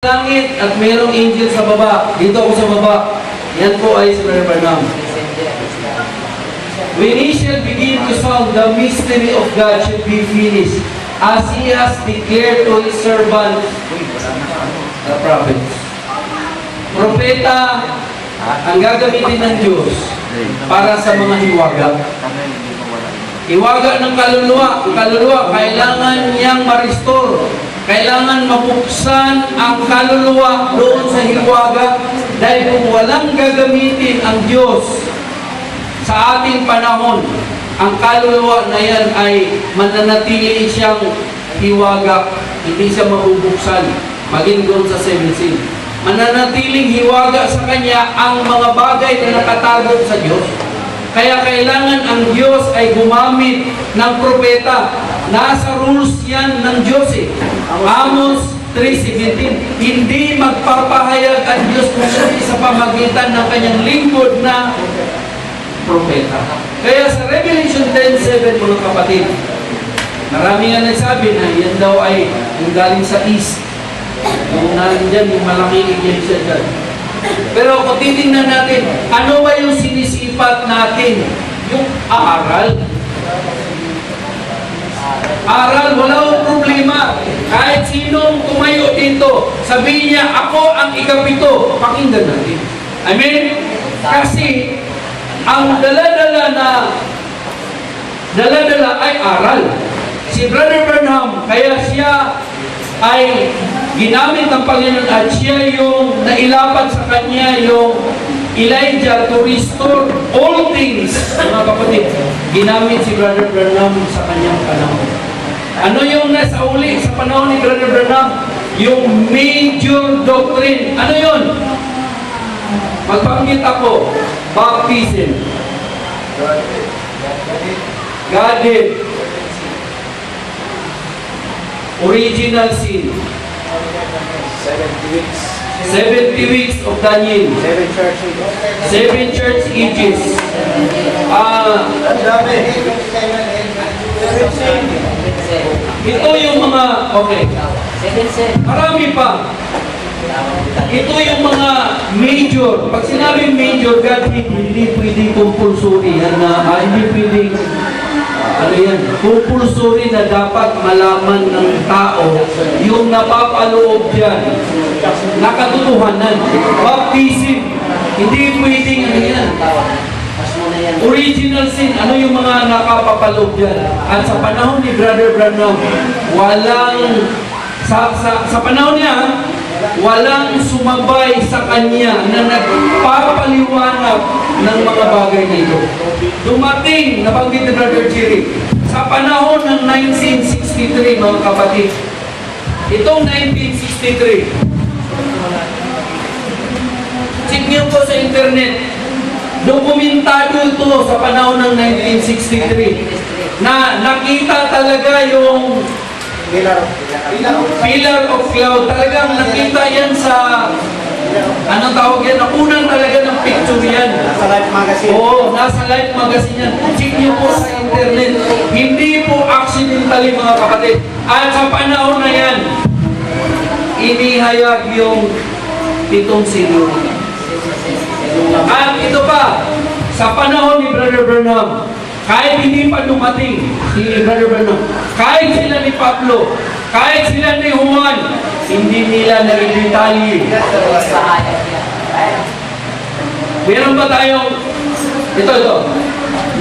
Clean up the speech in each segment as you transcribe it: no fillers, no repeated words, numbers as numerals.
Langit at mayroong angel sa baba. Dito ako sa baba. Yan po ay si Brother Branham. When he shall begin to solve the mystery of God should be finished, as he has declared to his servant, the prophets. Propeta ang gagamitin ng Diyos para sa mga hiwaga. Hiwaga ng kaluluwa. Ang kaluluwa, kailangan niyang ma-restore. Kailangan mabuksan ang kaluluwa doon sa hiwaga dahil kung walang gagamitin ang Diyos sa ating panahon, ang kaluluwa na yan ay mananatili siyang hiwaga, hindi siya mabubuksan, maging doon sa 17. Mananatiling hiwaga sa Kanya ang mga bagay na nakatago sa Diyos. Kaya kailangan ang Diyos ay gumamit ng propeta. Nasa rules yan ng Diyos eh. Amos 3:17. Hindi magpapahayag ang Diyos kung sa pamagitan ng kanyang lingkod na propeta. Kaya sa Revelation 10:7, mga kapatid, marami nga nagsabi na yan daw ay yung galing sa east. Yung nandyan, yung malaking iglesia dyan. Pero kung titingnan natin, ano ba yung sinisipat natin? Yung aral. Aral, wala akong problema. Kahit sinong tumayo dito, sabihin niya, ako ang ikapito. Pakinggan natin. Amen? Kasi, ang dala-dala ay aral. Si Brother Branham, kaya siya ay ginamit ng Panginoon at siya yung nailapat sa kanya yung Elijah to restore all things. Mga kapatid, ginamit si Brother Branham sa kanyang panahon. Ano yung nasa uli sa panahon ni Brother Branham? Yung major doctrine. Ano yun? Magbanggit ako. Baptism. Godhead. Original sin. 70 weeks. 70 weeks of Daniel. 7 church ages. Ito yung mga, okay. Marami pa. Ito yung mga major. Pag sinabi major, hindi pwedeng compulsory. Hindi pwedeng, ano yan, compulsory na dapat malaman ng tao yung napapaloob dyan. Nakatotohanan. Baptism. Hindi pwedeng, ano yan. Original sin, ano yung mga nakapapaloob dyan? At sa panahon ni Brother Branham, walang, sa panahon niya, walang sumabay sa kanya na nagpapaliwanag ng mga bagay na ito. Dumating, nabanggit ni Brother Jerry, sa panahon ng 1963, mga kapatid. Itong 1963, check niyo po sa internet, dokumentado ito sa panahon ng 1963 na nakita talaga yung Pillar of Cloud. Talagang nakita yan sa, anong tawag yan? Nakunan talaga ng picture yan. Nasa Life Magazine. Oo, nasa Life Magazine yan. Check niyo po sa internet. Hindi po accidentally, mga kapatid. At sa panahon na yan, inihayag yung pitong sino. At ito pa, sa panahon ni Brother Branham, kahit hindi pa dumating si Brother Branham, kahit sila ni Pablo, kahit sila ni Juan, hindi nila nag-detalye. Meron ba tayong, ito,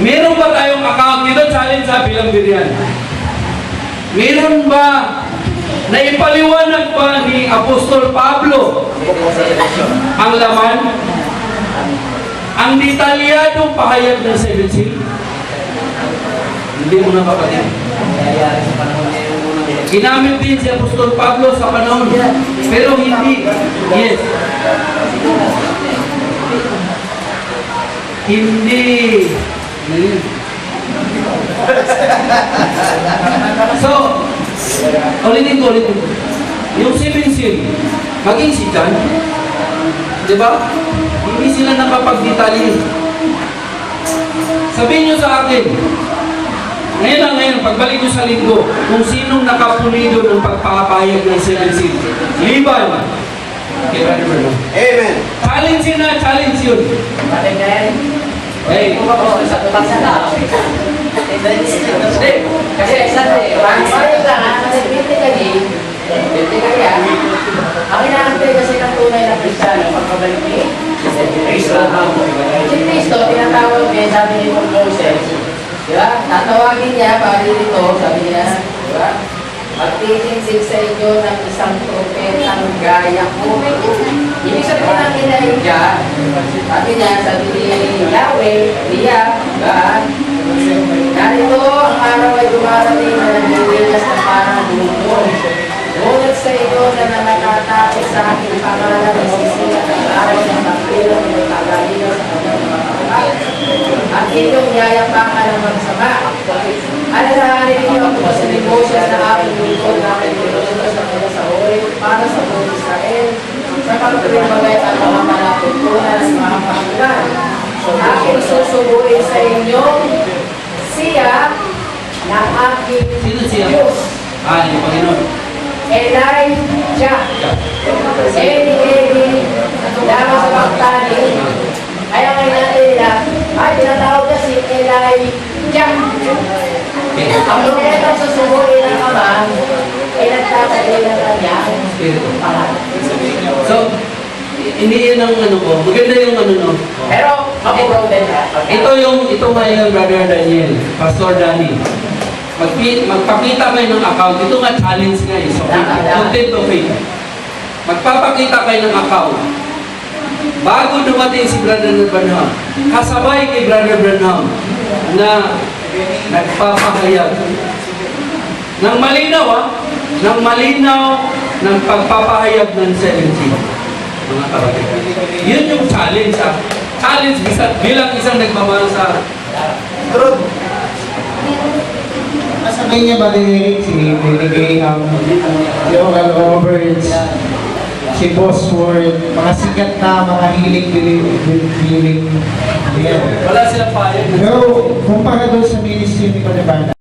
meron ba tayong account dito? Challenge sa bilang biriyan. Meron ba na ipaliwanag pa ni Apostol Pablo ang laman? Ang detalyadong pahayag ng 7 seal? Hindi mo na kapatid. Ginamit din si Apostol Pablo sa panahon niya. Pero hindi. Yes. Hindi. So, ulitin ko. Yung 7 seal, maging si John, di ba? Hindi sila nakapag-detalye. Sabihin nyo sa akin, ngayon, pagbalik nyo sa linggo, kung sinong nakapulido ng pagpapahayag ng 7 seals. Liban, Kay Brother Bernal. Amen. Challenge yun na, challenge yun. Bakit yan? Hey, Sa tutak sa tao. Kasi sabi, paano ka nga, kasi politically, ang inaantay kasi ng tunay na Kristiyano, pagkabalik ni Kristo. Si Kristo, tinatawag niya, sabi ni Paul Moses, di ba? Tatawagin niya, pari dito, sabi niya, di ba? Magtitinsig sa inyo ng isang propetang gaya ko. Ibig sabihin ng Elijah, sabi ni Yahweh, Liya, ba? Narito ang araw ay dumarating na nagliligas na parang mundo. Ngunit sa inyo na nakatapos sa aking pangalan na sisilat ang araw ng pagkilang ng tagaligas sa kanyang mga kapatid. At inyong yayapakan ng magsama. Alalahanin ninyo ako sa negosyo na aking lingkod na aking pinulungan sa kanya sa orin para sa buong Israel. Sa pagpapagay ang mga malaputunan ng mga pangalan. Aking susubuin sa inyo siya na aking Sino siya? Diyos. Yung Panginoon. Elijah. Eli, lama sa pagtani. Kaya ngayon natin nila, ay tinatawag na si Elijah. Ang pinetang susubuin ng Ama, ay nagtatagay na kanyang Espiritu. pangalan. So, hindi yan ang ano ko. Maganda yung ano no. Pero, makuproven na. Ito ngayon, Brother Daniel, Pastor Danny. Magpakita kayo ng account. Ito nga challenge nga eh. So, content of faith. Magpapakita kayo ng account. Bago dumating si Brother Branham, kasabay kay Brother Branham na nagpapahayag ng malinaw ng malinaw ng pagpapahayag ng 70. Mga kapatid. Yun yung challenge Challenge bilang isang nagmamahal sa Truth. Kasabay niya ba din si binigay ang Yogal Roberts, si Boss Ward, mga sikat na mga hiling. wala silang payag. Pero kumpara doon sa ministry ni Brother Bernal,